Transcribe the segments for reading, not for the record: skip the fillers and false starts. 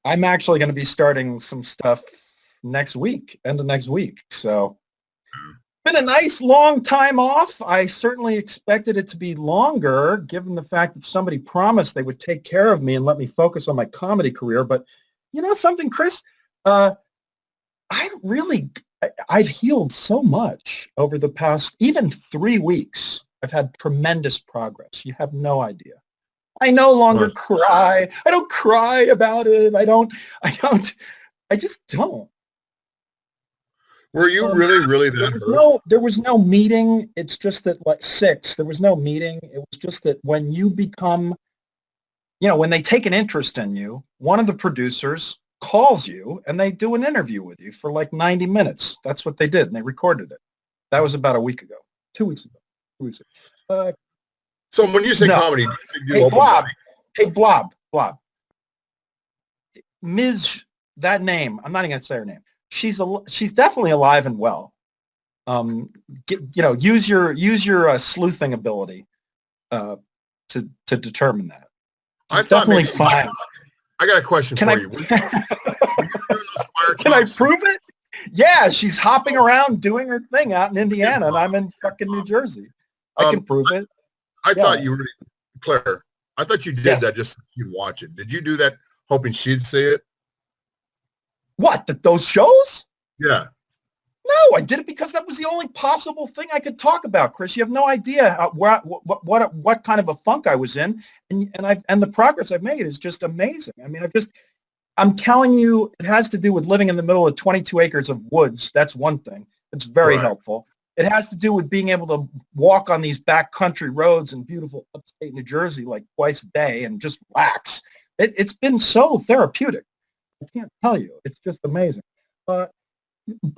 I'm actually going to be starting some stuff next week, end of next week. So been a nice long time off. I certainly expected it to be longer, given the fact that somebody promised they would take care of me and let me focus on my comedy career. But you know something, Chris? Uh, I really, I've healed so much over the past, even 3 weeks. I've had tremendous progress. You have no idea. I no longer Huh. cry. I don't cry about it. I just don't. Were you Um, really there that was hurt? no meeting. It's just that like six, there was no meeting. It was just that when you become, when they take an interest in you, one of the producers calls you and they do an interview with you for like 90 minutes. That's what they did. And they recorded it. That was about a week ago, 2 weeks ago, 2 weeks ago. So when you say No. comedy, you Hey, do open Blob. mic. Hey, Blob. Ms. That name, I'm not even going to say her name. She's definitely alive and well. Use your sleuthing ability to determine that. I She's thought definitely maybe fine. I got a question Can for I you. When you were doing those fire can I talks, prove it? Yeah, she's hopping around doing her thing out in Indiana, and I'm in fucking New Jersey. I can um, prove it. I Yeah. thought you were Claire. I thought you did Yes. that just so you'd watch it. Did you do that hoping she'd see it? What? Those shows? Yeah. No, I did it because that was the only possible thing I could talk about, Chris. You have no idea what kind of a funk I was in, and the progress I've made is just amazing. I mean, I'm telling you, it has to do with living in the middle of 22 acres of woods. That's one thing. It's very Right. helpful. It has to do with being able to walk on these backcountry roads in beautiful upstate New Jersey like twice a day and just relax. It's been so therapeutic. I can't tell you. It's just amazing. Uh,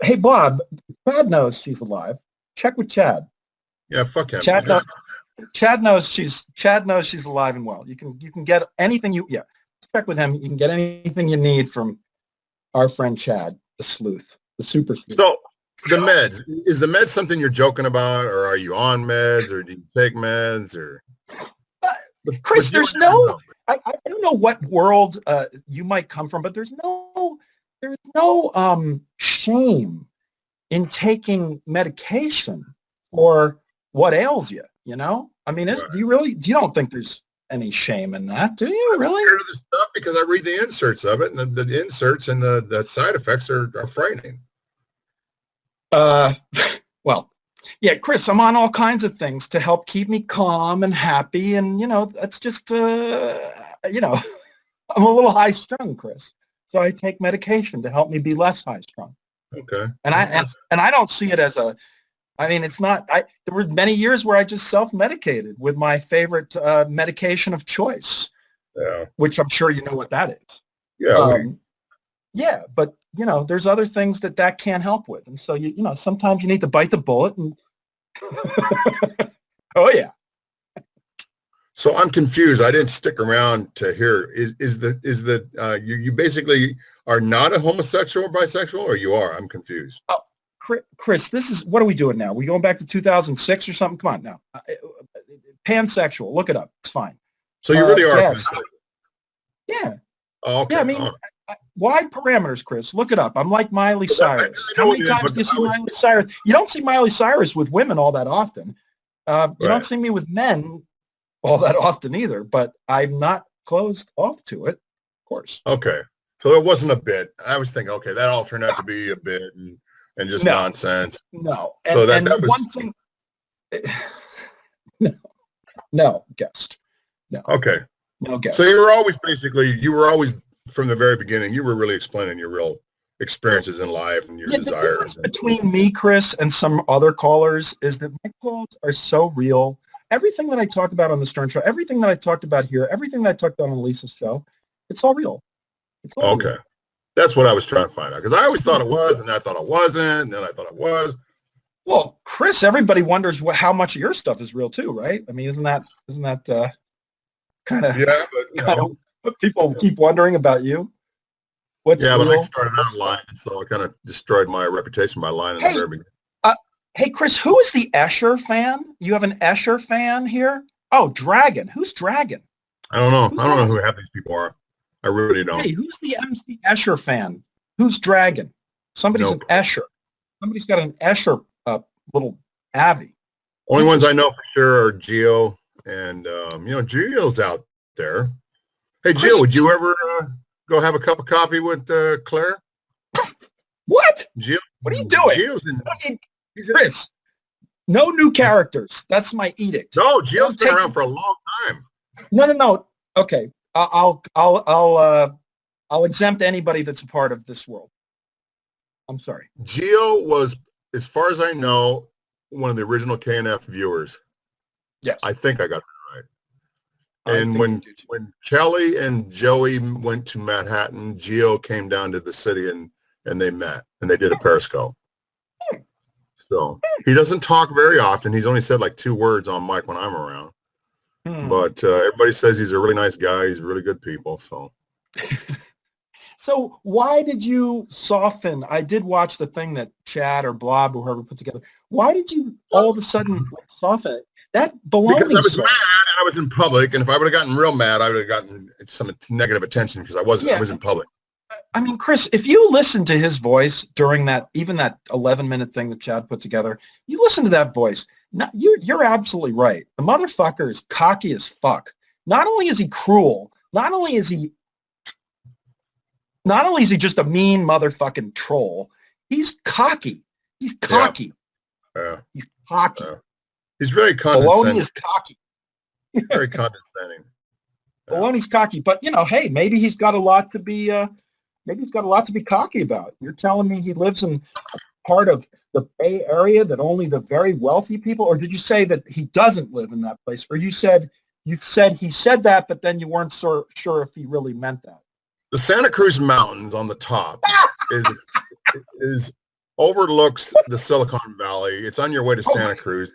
hey, Bob, Chad knows she's alive. Check with Chad. Yeah. Fuck him. Chad knows. Chad knows she's alive and well. You can get anything check with him. You can get anything you need from our friend Chad, the sleuth, the super sleuth. So the meds, is the meds something you're joking about, or are you on meds, or do you take meds, or Chris, with you there's and Aaron, no. I don't know what world you might come from, but there's no shame in taking medication for what ails you. You know, I mean, Right. do you don't think there's any shame in that? Do you I'm really? scared of this stuff because I read the inserts of it, and the inserts and the side effects are frightening. Uh, well, yeah, Chris, I'm on all kinds of things to help keep me calm and happy. And, that's just, I'm a little high strung, Chris. So I take medication to help me be less high strung. Okay. And I don't see it as it's not, there were many years where I just self-medicated with my favorite medication of choice, Yeah. which I'm sure you know what that is. Yeah. Yeah, but there's other things that can't help with, and so sometimes you need to bite the bullet. And oh yeah, So I'm confused. I didn't stick around to hear. You basically are not a homosexual or bisexual, or you are? I'm confused. oh, Chris, this is what are we doing now? We going back to 2006 or something? Come on now, pansexual. Look it up. It's fine. So you really are. Yes. Yeah. Oh, okay. Yeah. I mean, wide parameters, Chris. Look it up. I'm like Miley Well, Cyrus. I know How what many it is, times but do you see I was- Miley Cyrus? You don't see Miley Cyrus with women all that often. You Right. don't see me with men all that often either, but I'm not closed off to it, of course. Okay. So it wasn't a bit. I was thinking, okay, that all turned out to be a bit and just No. nonsense. No. So that was one thing. No, guest. No. okay. No guest. So you were always from the very beginning, you were really explaining your real experiences in life and your The desires. difference between me, Chris, and some other callers is that my calls are so real. Everything that I talked about on the Stern Show, everything that I talked about here, everything that I talked about on Lisa's show, it's all real. It's all Okay. real. That's what I was trying to find out because I always thought it was, and I thought it wasn't, and then I thought it was. Well, Chris, everybody wonders how much of your stuff is real too, right? I mean, isn't that kind of Yeah, but what people keep wondering about you? What's but real? I started out lying, so it kind of destroyed my reputation by lying in the very beginning. Hey, Chris, who is the Escher fan? You have an Escher fan here? Oh, Dragon. Who's Dragon? I don't know. Who's I don't know that? who half these people are. I really don't. Hey, who's the MC Escher fan? Who's Dragon? Somebody's Nope. an Escher. Somebody's got an Escher little Avi. Only ones I know for sure are Geo and, Geo's out there. Hey, Geo, would you ever go have a cup of coffee with Claire? What? Geo? What are you doing? Geo's in, Chris, no new characters. That's my edict. No, Geo's been around for a long time. No. Okay, I'll exempt anybody that's a part of this world. I'm sorry. Geo was, as far as I know, one of the original KNF viewers. Yes. I think I got that right. And when Kelly and Joey went to Manhattan, Geo came down to the city and they met and they did a Periscope. So he doesn't talk very often. He's only said like 2 words on mic when I'm around. But everybody says he's a really nice guy. He's really good people. So. So why did you soften? I did watch the thing that Chad or Blob or whoever put together. Why did you all of a sudden soften it? That baloney. Because I was mad and I was in public, and if I would have gotten real mad, I would have gotten some negative attention because I was in public. I mean, Chris, if you listen to his voice during that 11-minute thing that Chad put together, you listen to that voice. You're absolutely right. The motherfucker is cocky as fuck. Not only is he cruel, not only is he just a mean motherfucking troll, he's cocky. He's cocky. Yeah. He's cocky. He's very condescending. Baloney is cocky. Very condescending. Baloney's cocky, but hey, maybe he's got a lot to be. Maybe he's got a lot to be cocky about. You're telling me he lives in a part of the Bay Area that only the very wealthy people, or did you say that he doesn't live in that place? Or you said he said that, but then you weren't sure if he really meant that. The Santa Cruz Mountains on the top is overlooks the Silicon Valley. It's on your way to Santa Cruz.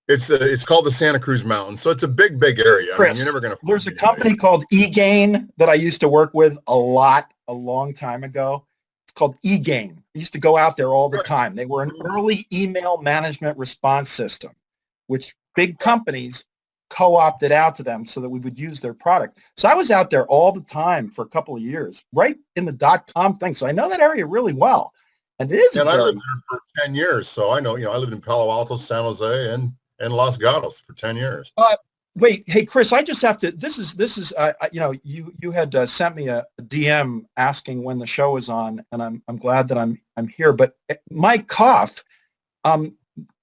It's called the Santa Cruz Mountains, so it's a big area. Chris, I mean, you're never going to. There's a company called eGain that I used to work with a long time ago. It's called eGain. I used to go out there all the time. They were an early email management response system, which big companies co-opted out to them so that we would use their product. So I was out there all the time for a couple of years, right in the .com thing. So I know that area really well, and it is. And I lived there for 10 years, so I know. I lived in Palo Alto, San Jose, and Los Gatos for 10 years. Wait, hey Chris, I just have to. This is. You had sent me a DM asking when the show is on, and I'm glad that I'm here. But my cough,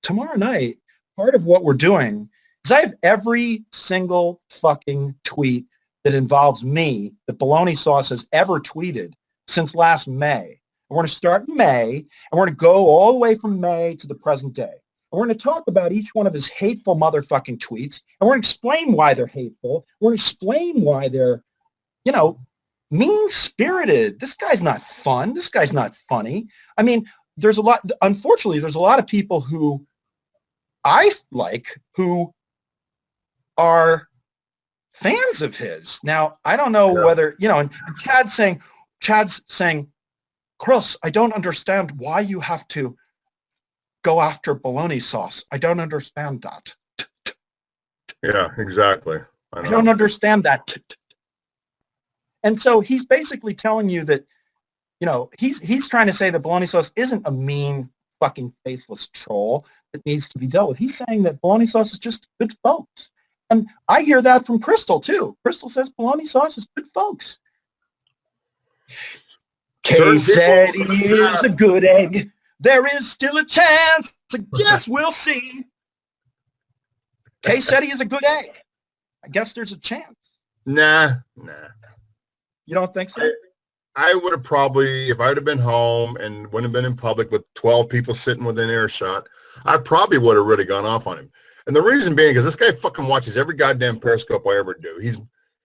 tomorrow night, part of what we're doing is I have every single fucking tweet that involves me that Baloney Sauce has ever tweeted since last May. And we're going to start in May, and we're going to go all the way from May to the present day. And we're going to talk about each one of his hateful motherfucking tweets, and we're going to explain why they're hateful. We're going to explain why they're, mean-spirited. This guy's not fun. This guy's not funny. I mean, unfortunately, there's a lot of people who I like who are fans of his. Now, I don't know whether, and Chad's saying, Chris, I don't understand why you have to go after Baloney Sauce. I don't understand that. Yeah, exactly. I don't understand that. And so he's basically telling you that, he's trying to say that Baloney Sauce isn't a mean, fucking faceless troll that needs to be dealt with. He's saying that Baloney Sauce is just good folks. And I hear that from Crystal, too. Crystal says Baloney Sauce is good folks. Kay said he is a good egg. There is still a chance. I guess we'll see. Kay said he is a good egg. I guess there's a chance. Nah. You don't think so? I would have probably, if I would have been home and wouldn't have been in public with 12 people sitting within earshot, I probably would have really gone off on him. And the reason being is this guy fucking watches every goddamn Periscope I ever do.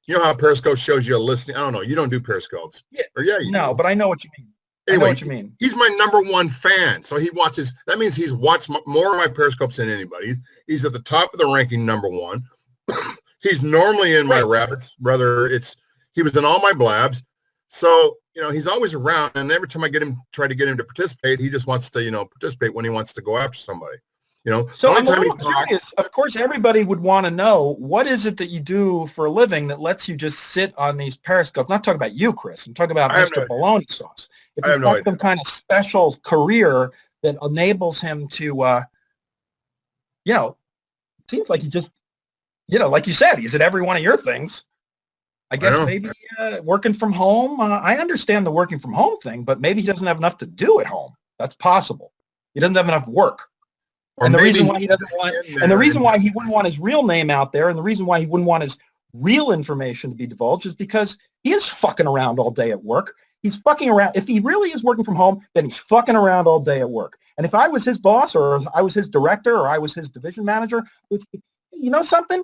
You know how Periscope shows you a listing? I don't know. You don't do Periscopes. Yeah. Or you do. But I know what you mean. Anyway, I know what you mean. He's my number one fan. So he watches, that means he's watched more of my Periscopes than anybody. He's at the top of the ranking, number one. He's normally in my rabbits, whether he was in all my blabs. So, he's always around. And every time I try to get him to participate, he just wants to, participate when he wants to go after somebody. You know, So the I'm only a time he little talks, curious. Of course, everybody would want to know, what is it that you do for a living that lets you just sit on these periscopes? I'm not talking about you, Chris. I'm talking about I have no Mr. idea. Baloney Sauce. If I he's have no got idea. some kind of special career that enables him to, seems like he just, like you said, he's at every one of your things. I I guess know. maybe working from home. I understand the working from home thing, but maybe he doesn't have enough to do at home. That's possible. He doesn't have enough work. Or And the maybe reason he's why he doesn't want, in and the there reason and why he wouldn't want his real name out there, and the reason why he wouldn't want his real information to be divulged is because he is fucking around all day at work. He's fucking around. If he really is working from home, then he's fucking around all day at work. And if I was his boss, or if I was his director, or I was his division manager, you know something?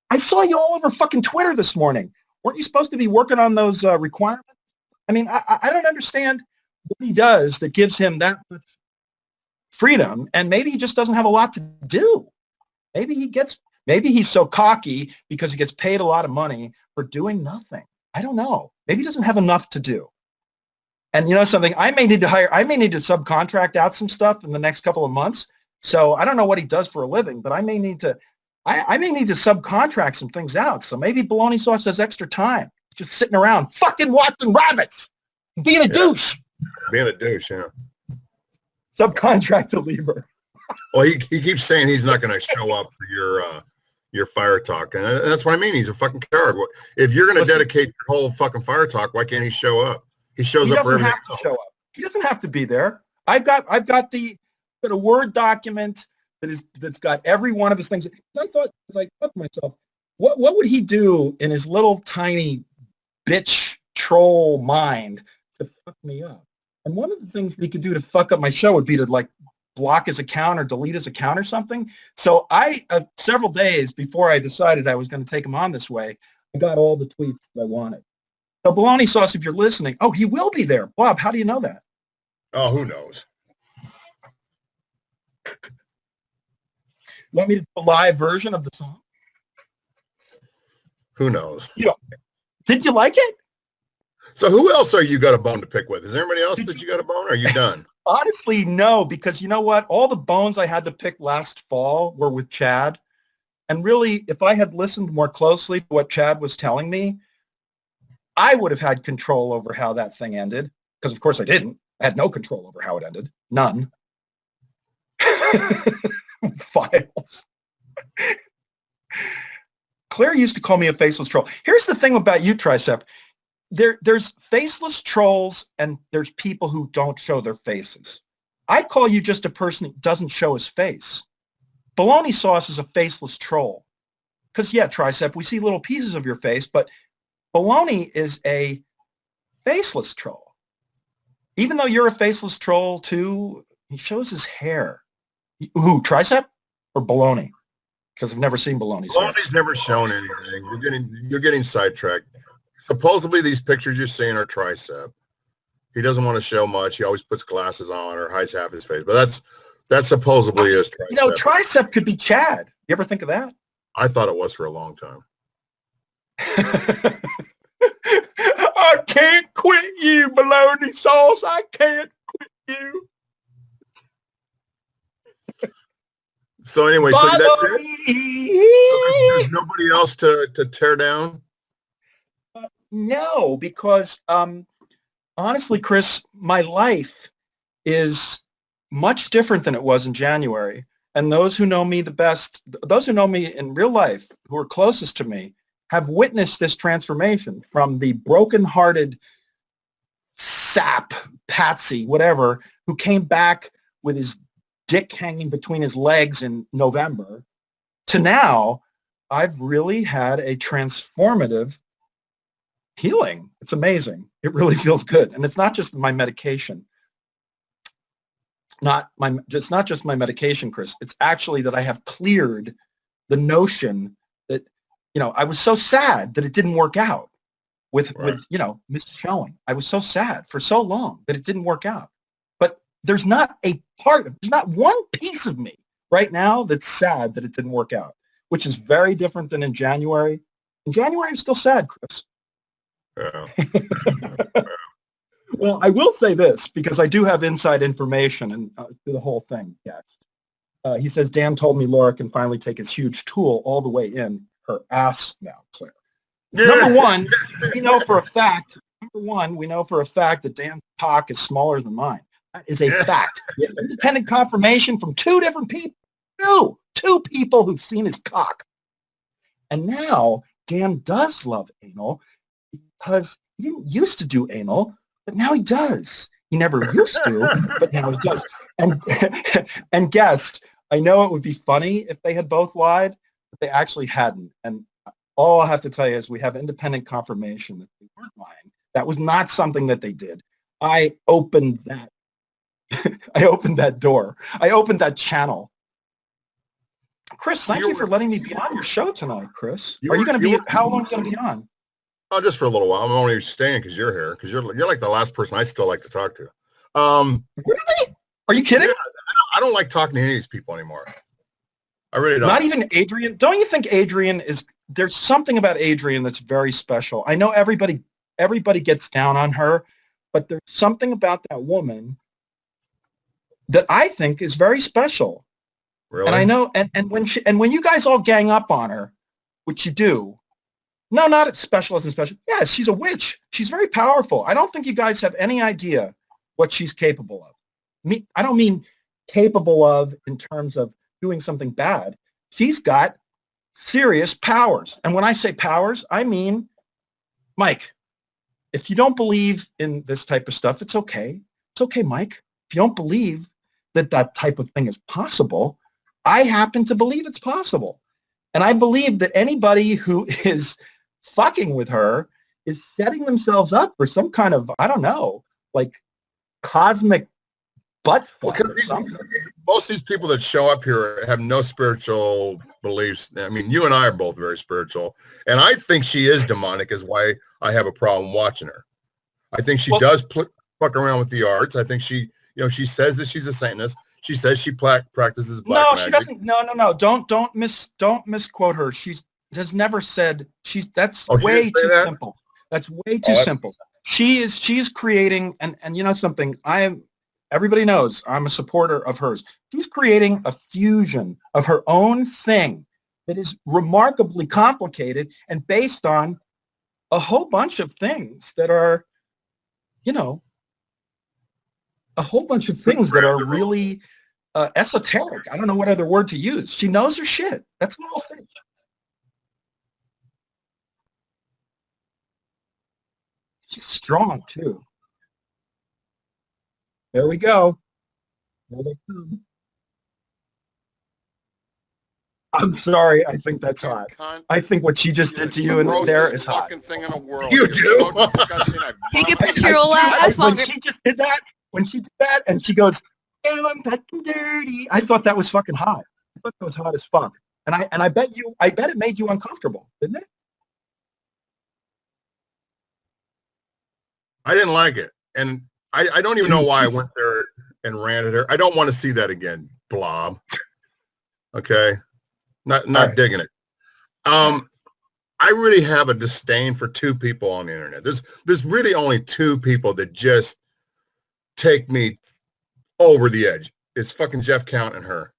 I saw you all over fucking Twitter this morning. Weren't you supposed to be working on those requirements? I mean, I don't understand what he does that gives him that much freedom, and maybe he just doesn't have a lot to do. Maybe he's so cocky because he gets paid a lot of money for doing nothing. I don't know. Maybe he doesn't have enough to do. And you know something, I may need to subcontract out some stuff in the next couple of months. So I don't know what he does for a living, but I may need to subcontract some things out. So maybe Baloney Sauce has extra time, just sitting around fucking watching rabbits, being a douche. being a douche, yeah. Subcontract to Lieber. Well, he keeps saying he's not going to show up for your fire talk, and that's what I mean. He's a fucking coward. If you're going to dedicate your whole fucking fire talk, why can't he show up? He shows up for everything. He doesn't have to show up. He doesn't have to be there. I've got a Word document that's got every one of his things. I thought to myself, what would he do in his little tiny bitch troll mind to fuck me up? And one of the things that he could do to fuck up my show would be to block his account or delete his account or something. So I, several days before I decided I was going to take him on this way, I got all the tweets that I wanted. So Baloney Sauce, if you're listening, he will be there. Bob, how do you know that? Oh, who knows? You want me to do a live version of the song? Who knows? Did you like it? So who else are you got a bone to pick with? Is there anybody else that you got a bone, or are you done? Honestly, no, because you know what? All the bones I had to pick last fall were with Chad. And really, if I had listened more closely to what Chad was telling me, I would have had control over how that thing ended. Because, of course, I didn't. I had no control over how it ended. None. Files. Claire used to call me a faceless troll. Here's the thing about you, Tricep. There's faceless trolls, and there's people who don't show their faces. I call you just a person who doesn't show his face. Baloney Sauce is a faceless troll. Because, yeah, Tricep, we see little pieces of your face, but Baloney is a faceless troll. Even though you're a faceless troll, too, he shows his hair. Who, Tricep or Baloney? Because I've never seen Baloney's hair. Baloney's never shown anything. You're getting sidetracked. Supposedly these pictures you're seeing are Tricep. He doesn't want to show much. He always puts glasses on or hides half his face. But that's supposedly is Tricep. Tricep could be Chad. You ever think of that? I thought it was for a long time. I can't quit you, Baloney Sauce. I can't quit you. So anyway, so that's it? There's nobody else to tear down? No, because honestly, Chris, my life is much different than it was in January. And those who know me the best, those who know me in real life, who are closest to me, have witnessed this transformation from the broken-hearted sap, patsy, whatever, who came back with his dick hanging between his legs in November, to now I've really had a transformative healing. It's amazing. It really feels good. And it's not just my medication. It's not just my medication, Chris. It's actually that I have cleared the notion that, I was so sad that it didn't work out with Miss Showing. I was so sad for so long that it didn't work out. But there's not one piece of me right now that's sad that it didn't work out, which is very different than in January. In January, I'm still sad, Chris. Yeah. Well, I will say this, because I do have inside information and through the whole thing. Yes. He says, Dan told me Laura can finally take his huge tool all the way in her ass now, Claire. Number one, we know for a fact that Dan's cock is smaller than mine. That is a fact. We have independent confirmation from two different people. Two people who've seen his cock. And now Dan does love anal because he didn't used to do anal, but now he does. He never used to, but now he does. And guest, I know it would be funny if they had both lied, but they actually hadn't. And all I have to tell you is we have independent confirmation that they weren't lying. That was not something that they did. I opened that. I opened that door. I opened that channel. Chris, thank you for letting me be on your show tonight, Chris. Are you going to be, how long are you going to be on? Oh, just for a little while. I'm only staying because you're here, because you're like the last person I still like to talk to. Really? Are you kidding? Yeah, I don't like talking to any of these people anymore. I really don't. Not even Adrian? Don't you think Adrian is, there's something about Adrian that's very special. I know everybody gets down on her, but there's something about that woman that I think is very special. Really? And I know, and when you guys all gang up on her, which you do, no, not as special as in special. Yeah, she's a witch. She's very powerful. I don't think you guys have any idea what she's capable of. I don't mean capable of in terms of doing something bad. She's got serious powers. And when I say powers, I mean, Mike, if you don't believe in this type of stuff, it's okay. It's okay, Mike. If you don't believe that type of thing is possible, I happen to believe it's possible. And I believe that anybody who is fucking with her is setting themselves up for some kind of, I don't know, like cosmic butt fuck or something. Most of these people that show up here have no spiritual beliefs. I mean, you and I are both very spiritual. And I think she is demonic, is why I have a problem watching her. I think she does fuck around with the arts. I think she, she says that she's a Satanist. She says she practices black magic. She doesn't. No. Don't misquote her. She has never said that's way too simple. That's way too simple. She is creating, and you know something, everybody knows I'm a supporter of hers. She's creating a fusion of her own thing that is remarkably complicated and based on a whole bunch of things that are, a whole bunch of things that are really esoteric. I don't know what other word to use. She knows her shit. That's the whole thing. She's strong too. There we go. There they come. I'm sorry. I think that's hot. I think what she just did to you in there is hot. Thing in the world. You do? Take a picture of that. When she just did that, and she goes, "Oh, I'm fucking dirty." I thought that was fucking hot. I thought that was hot as fuck. And I bet it made you uncomfortable, didn't it? I didn't like it. And I don't even know why I went there and ran at her. I don't want to see that again, blob. Okay? Not right. Digging it. I really have a disdain for two people on the internet. There's really only two people that just take me over the edge. It's fucking Jeff Count and her.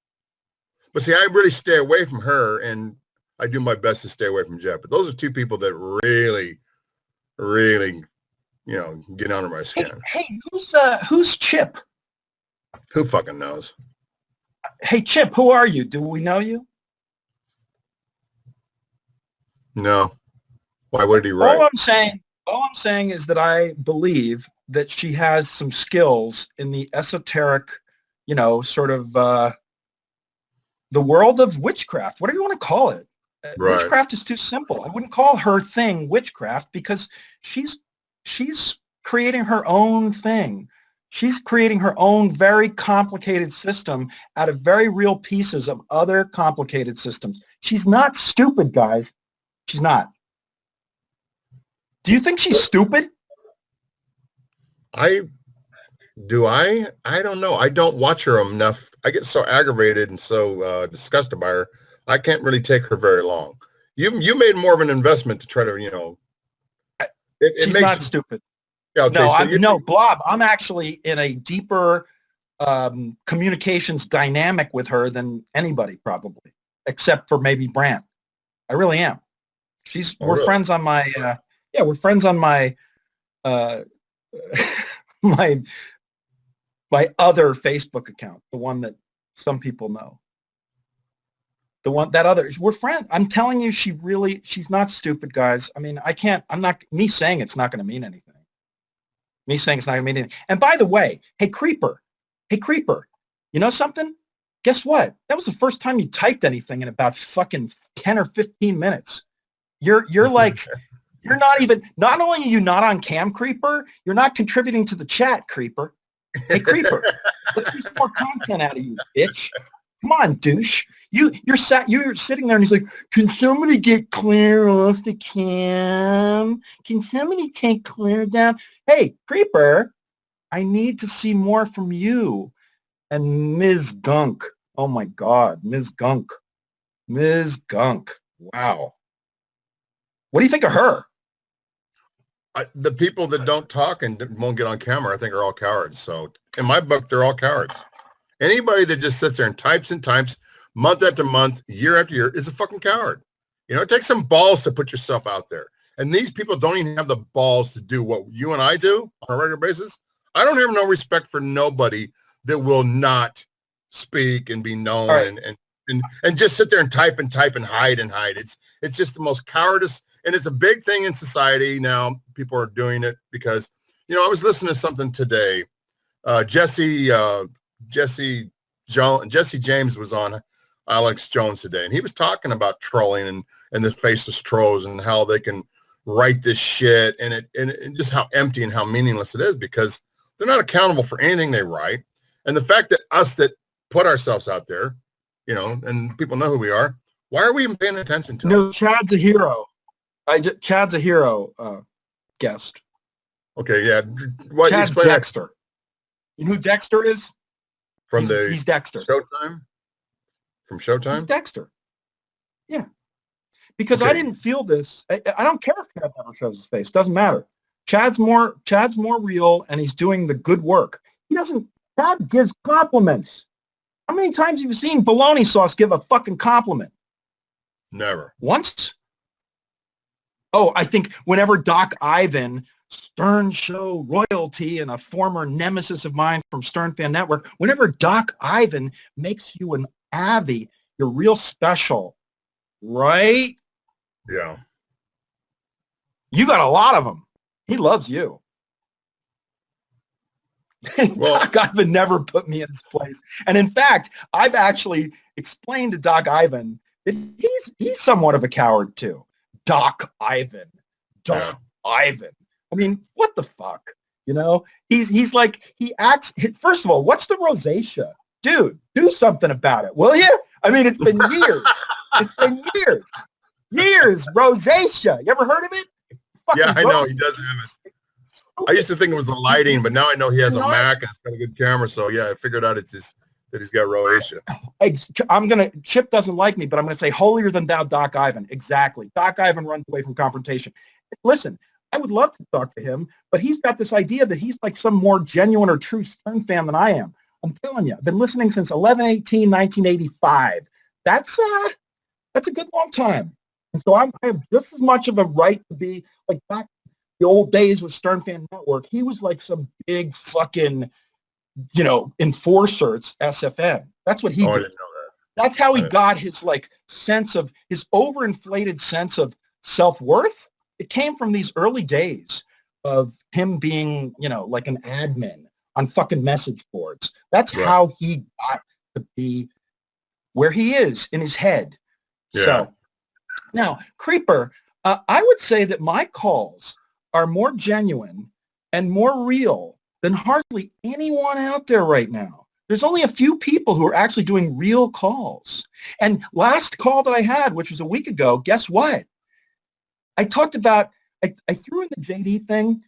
But see, I really stay away from her, and I do my best to stay away from Jeff. But those are two people that really, really, get under my skin. Hey, who's Chip? Who fucking knows? Hey, Chip, who are you? Do we know you? No. Why would he write? All I'm saying is that I believe that she has some skills in the esoteric, sort of the world of witchcraft. Whatever you want to call it. Right. Witchcraft is too simple. I wouldn't call her thing witchcraft because she's creating her own thing. She's creating her own very complicated system out of very real pieces of other complicated systems. She's not stupid, guys. She's not. Do you think she's stupid? I don't know. I don't watch her enough. I get so aggravated and so disgusted by her. I can't really take her very long. You made more of an investment to try to, She's not stupid. Yeah, okay, no, Blob. I'm actually in a deeper communications dynamic with her than anybody probably, except for maybe Brant. I really am. We're really? friends on my we're friends on my my my other Facebook account, the one that some people know. The one that other, we're friends. I'm telling you, she's not stupid, guys. I mean, me saying it's not going to mean anything. Me saying it's not going to mean anything. And by the way, hey Creeper, you know something? Guess what? That was the first time you typed anything in about fucking 10 or 15 minutes. You're like, you're not only are you not on cam, Creeper, you're not contributing to the chat, Creeper. Hey, Creeper, let's see some more content out of you, bitch. Come on, douche. You're sitting there and he's like, can somebody get Claire off the cam? Can somebody take Claire down? Hey, Creeper, I need to see more from you. And Ms. Gunk. Oh my God, Ms. Gunk. Ms. Gunk. Wow. What do you think of her? The people that don't talk and won't get on camera, I think, are all cowards. So in my book, they're all cowards. Anybody that just sits there and types month after month, year after year is a fucking coward. You know, it takes some balls to put yourself out there. And these people don't even have the balls to do what you and I do on a regular basis. I don't have no respect for nobody that will not speak and be known right. and just sit there and type and hide and hide. It's just the most cowardice. And it's a big thing in society now. People are doing it because, you know, I was listening to something today. Jesse James was on Alex Jones today, and he was talking about trolling and the faceless trolls and how they can write this shit and just how empty and how meaningless it is because they're not accountable for anything they write. And the fact that us that put ourselves out there, you know, and people know who we are, why are we even paying attention to No, Chad's a hero. Chad's a hero guest. Okay, yeah. Chad's Dexter. You know who Dexter is? He's Dexter. Showtime? From Showtime? He's Dexter. Yeah. Because okay. I didn't feel this. I don't care if Chad never shows his face. Doesn't matter. Chad's more real, and he's doing the good work. Chad gives compliments. How many times have you seen bologna sauce give a fucking compliment? Never. Once? Oh, I think whenever Doc Ivan, Stern Show royalty and a former nemesis of mine from Stern Fan Network, whenever Doc Ivan makes you an Avi, you're real special, right? Yeah. You got a lot of them. He loves you. Well, Doc Ivan never put me in his place. And in fact, I've actually explained to Doc Ivan that he's somewhat of a coward too. Doc Ivan. Ivan. I mean, what the fuck? You know, he's like, he acts, first of all, what's the rosacea? Dude, do something about it, will you? I mean, it's been years. It's been years. Years, rosacea. You ever heard of it? Yeah, I know. He does have it. I used to think it was the lighting, but now I know he has a Mac and it's got a good camera. So yeah, I figured out that he's got rosacea. Hey, Chip doesn't like me, but I'm going to say holier than thou, Doc Ivan. Exactly. Doc Ivan runs away from confrontation. Listen, I would love to talk to him, but he's got this idea that he's like some more genuine or true Stern fan than I am. I'm telling you, I've been listening since 11/18/1985. That's a good long time. And so I have just as much of a right to be like back the old days with Stern Fan Network. He was like some big fucking, you know, enforcer at SFN. That's what he did. I didn't know that. That's how he got his like sense of his overinflated sense of self-worth. It came from these early days of him being, you know, like an admin on fucking message boards. That's how he got to be where he is in his head. Yeah. So now, Creeper, I would say that my calls are more genuine and more real than hardly anyone out there right now. There's only a few people who are actually doing real calls. And last call that I had, which was a week ago, guess what? I talked about, I threw in the JD thing,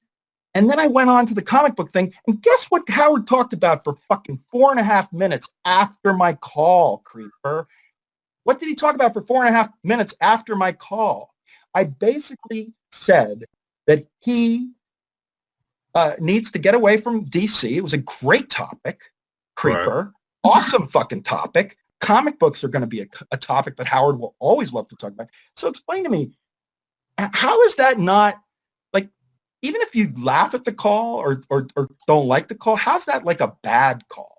and then I went on to the comic book thing, and guess what Howard talked about for fucking 4.5 minutes after my call, Creeper? What did he talk about for 4.5 minutes after my call? I basically said that he needs to get away from DC. It was a great topic. Creeper. Right. Awesome fucking topic. Comic books are going to be a topic that Howard will always love to talk about. So explain to me, how is that not, like, even if you laugh at the call or don't like the call, how's that like a bad call?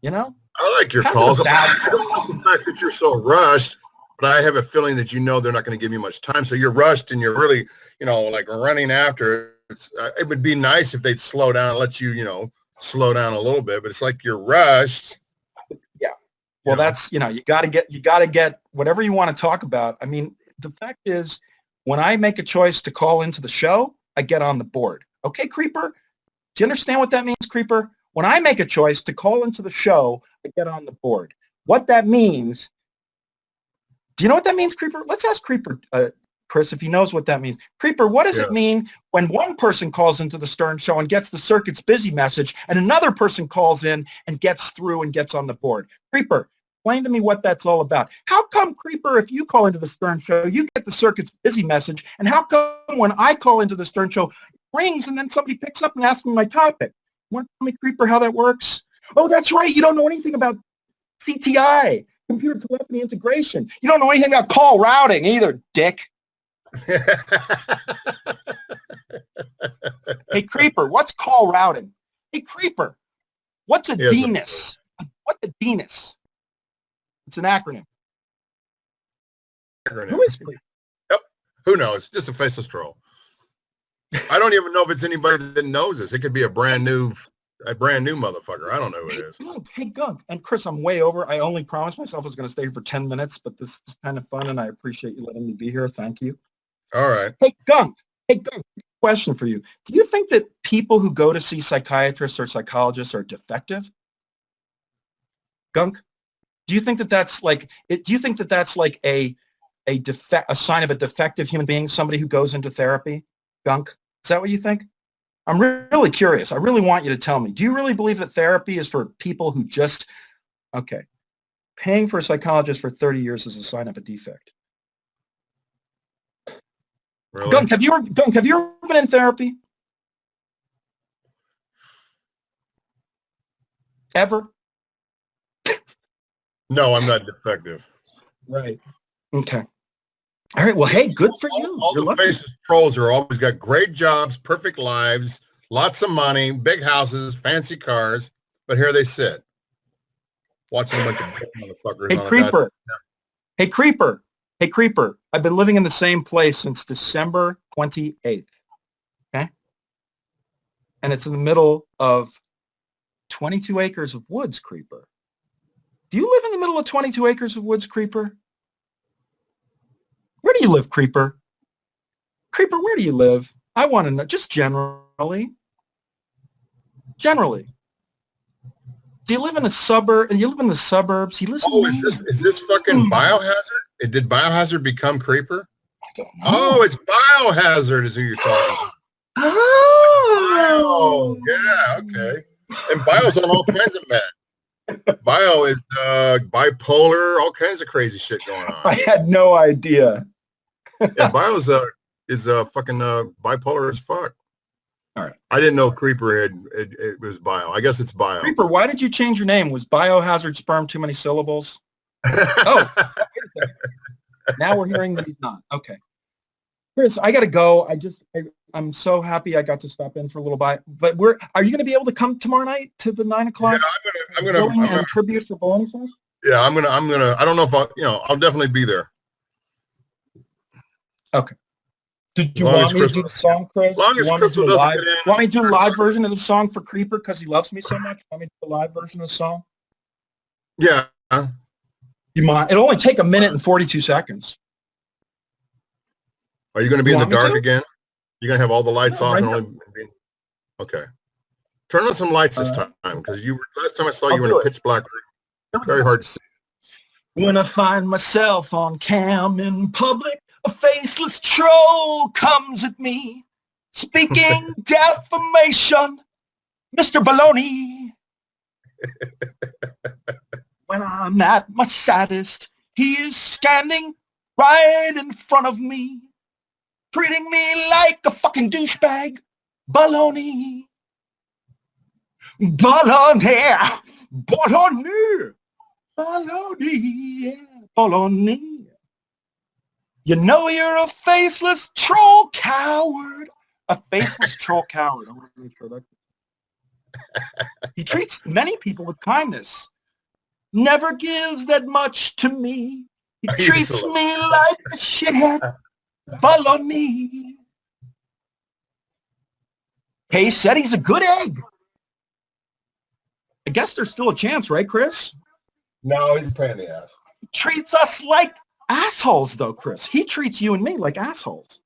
You know? I like your calls. I don't like the fact that you're so rushed, but I have a feeling that they're not going to give you much time. So you're rushed and you're really, like running after. It would be nice if they'd slow down and let you, slow down a little bit, but it's like you're rushed. Yeah. Well, that's, you got to get whatever you want to talk about. I mean, the fact is, when I make a choice to call into the show, I get on the board. Okay, Creeper? Do you understand what that means, Creeper? When I make a choice to call into the show, I get on the board. What that means, do you know what that means, Creeper? Let's ask Creeper, Chris, if he knows what that means. Creeper, what does it mean when one person calls into the Stern Show and gets the circuit's busy message and another person calls in and gets through and gets on the board? Creeper, explain to me what that's all about. How come, Creeper, if you call into the Stern Show, you get the circuit's busy message, and how come when I call into the Stern Show, it rings and then somebody picks up and asks me my topic? You want to tell me, Creeper, how that works? Oh, that's right. You don't know anything about CTI, computer telephony integration. You don't know anything about call routing either, dick. Hey, Creeper, what's call routing? Hey, Creeper, what's a DNS? What's a DNS? It's an acronym. Who is Creeper? Yep. Who knows? Just a faceless troll. I don't even know if it's anybody that knows this. It could be a brand new motherfucker. I don't know who it is. Hey, Gunk. And Chris, I'm way over. I only promised myself I was going to stay here for 10 minutes, but this is kind of fun, and I appreciate you letting me be here. Thank you. All right. Hey, Gunk. Question for you. Do you think that people who go to see psychiatrists or psychologists are defective? Gunk? Do you think that that's like a sign of a defective human being, somebody who goes into therapy? Gunk? Is that what you think? I'm really curious. I really want you to tell me. Do you really believe that therapy is for people who just, paying for a psychologist for 30 years is a sign of a defect? Really? Gunk, have you ever been in therapy? Ever? No, I'm not defective. Right. Okay. All right. Well, hey, good for you. All the faceless trolls are always got great jobs, perfect lives, lots of money, big houses, fancy cars, but here they sit, watching a bunch of motherfuckers. Hey, Creeper. Hey, Creeper. Hey, Creeper. I've been living in the same place since December 28th. Okay. And it's in the middle of 22 acres of woods, Creeper. Do you live in the middle of 22 acres of woods, Creeper? Where do you live, Creeper? Creeper, where do you live? I want to know, just generally. Generally. Do you live in a suburb? You live in the suburbs? He lives is this fucking Biohazard? Did Biohazard become Creeper? I don't know. Oh, it's Biohazard is who you're talking about. Oh. Yeah, okay. And Bio's on all kinds of meds. Bio is bipolar, all kinds of crazy shit going on. I had no idea. Yeah, Bio's is fucking bipolar as fuck. All right. I didn't know Creeper it was Bio. I guess it's Bio. Creeper, why did you change your name? Was Biohazard sperm too many syllables? Oh. Now we're hearing that he's not. Okay. Chris, I got to go. I'm so happy I got to stop in for a little bit. But are you going to be able to come tomorrow night to the 9 o'clock? Yeah, I'm gonna tribute for Bologna Sauce? Yeah, I'm gonna. I don't know if I'll definitely be there. Okay. Did you want me to do the song, Chris? Long as Crystal doesn't get in. Want me to do a live version of the song for Creeper because he loves me so much? Want me to do a live version of the song? Yeah. You mind? It'll only take 1 minute and 42 seconds. Are you going to be in the dark again? You're going to have all the lights off and only be... Okay. Turn on some lights this time because last time I saw you were in a pitch black room. Very hard to see. When I find myself on cam in public, a faceless troll comes at me, speaking defamation, Mr. Baloney. When I'm at my saddest, he is standing right in front of me, treating me like a fucking douchebag, Baloney. Bologna, bologna, bologna, bologna. You know you're a faceless troll coward. A faceless troll coward. I want to make sure that. He treats many people with kindness. Never gives that much to me. He treats me like a shithead. Follow me. Hey, said he's a good egg. I guess there's still a chance, right, Chris? No, he's a pain in the ass. He treats us like assholes, though, Chris. He treats you and me like assholes.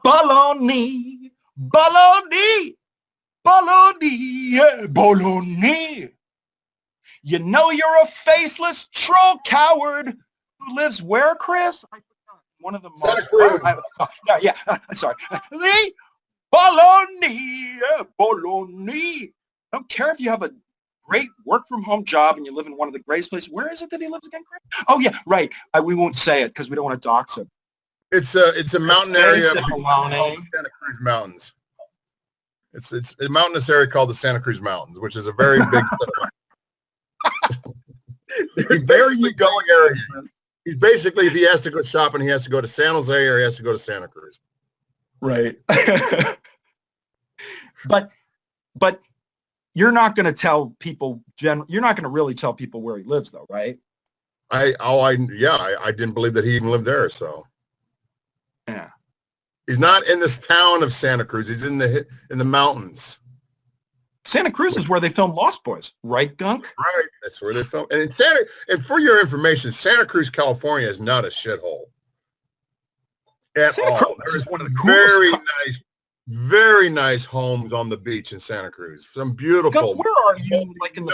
Bologna, bologna, bologna, bologna. You know you're a faceless troll coward who lives where, Chris? I forgot. One of the Santa Cruz. Sorry. Bologna, bologna. I don't care if you have a great work-from-home job and you live in one of the greatest places. Where is it that he lives again, Chris? Oh, yeah, right. We won't say it because we don't want to dox him. It's a mountain area called the Santa Cruz Mountains. It's a mountainous area called the Santa Cruz Mountains, which is a very big He's very going area. He's basically, if he has to go shopping, he has to go to San Jose or he has to go to Santa Cruz. Right. But you're not going to tell people, you're not going to really tell people where he lives though, right? I didn't believe that he even lived there. So yeah, he's not in this town of Santa Cruz. He's in the mountains. Santa Cruz is where they filmed Lost Boys, right, Gunk? Right. That's where they filmed. And and for your information, Santa Cruz, California is not a shithole at Santa all. Cruz is one of the coolest very nice homes on the beach in Santa Cruz. Some beautiful. Gunk, where are you? Like in the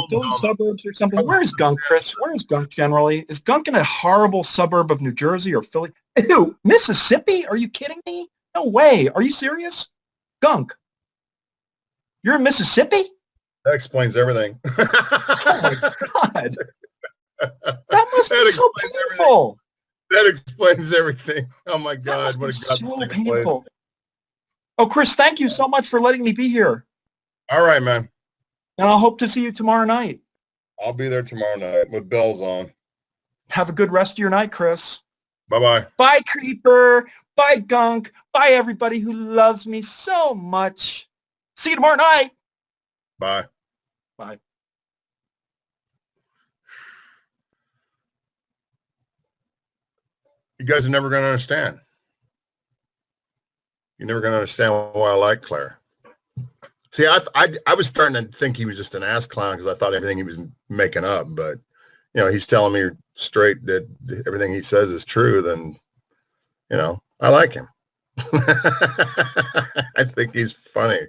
Philly suburbs or something? Where's Gunk, Chris? Where's Gunk generally? Is Gunk in a horrible suburb of New Jersey or Philly? Ew, Mississippi? Are you kidding me? No way. Are you serious? Gunk, you're in Mississippi? That explains everything. Oh my God. That must be so painful. That explains everything. Oh my God. What a so painful. Oh, Chris, thank you so much for letting me be here. All right, man. And I'll hope to see you tomorrow night. I'll be there tomorrow night with bells on. Have a good rest of your night, Chris. Bye-bye. Bye, Creeper. Bye, Gunk. Bye, everybody who loves me so much. See you tomorrow night. Bye. Bye. You guys are never going to understand. You're never going to understand why I like Claire. See, I was starting to think he was just an ass clown because I thought everything he was making up. But, you know, he's telling me straight that everything he says is true. Then, you know, I like him. I think he's funny.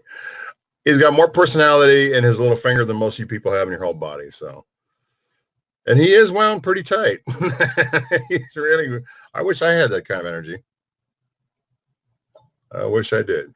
He's got more personality in his little finger than most of you people have in your whole body. So, and he is wound pretty tight. He's really, I wish I had that kind of energy. I wish I did.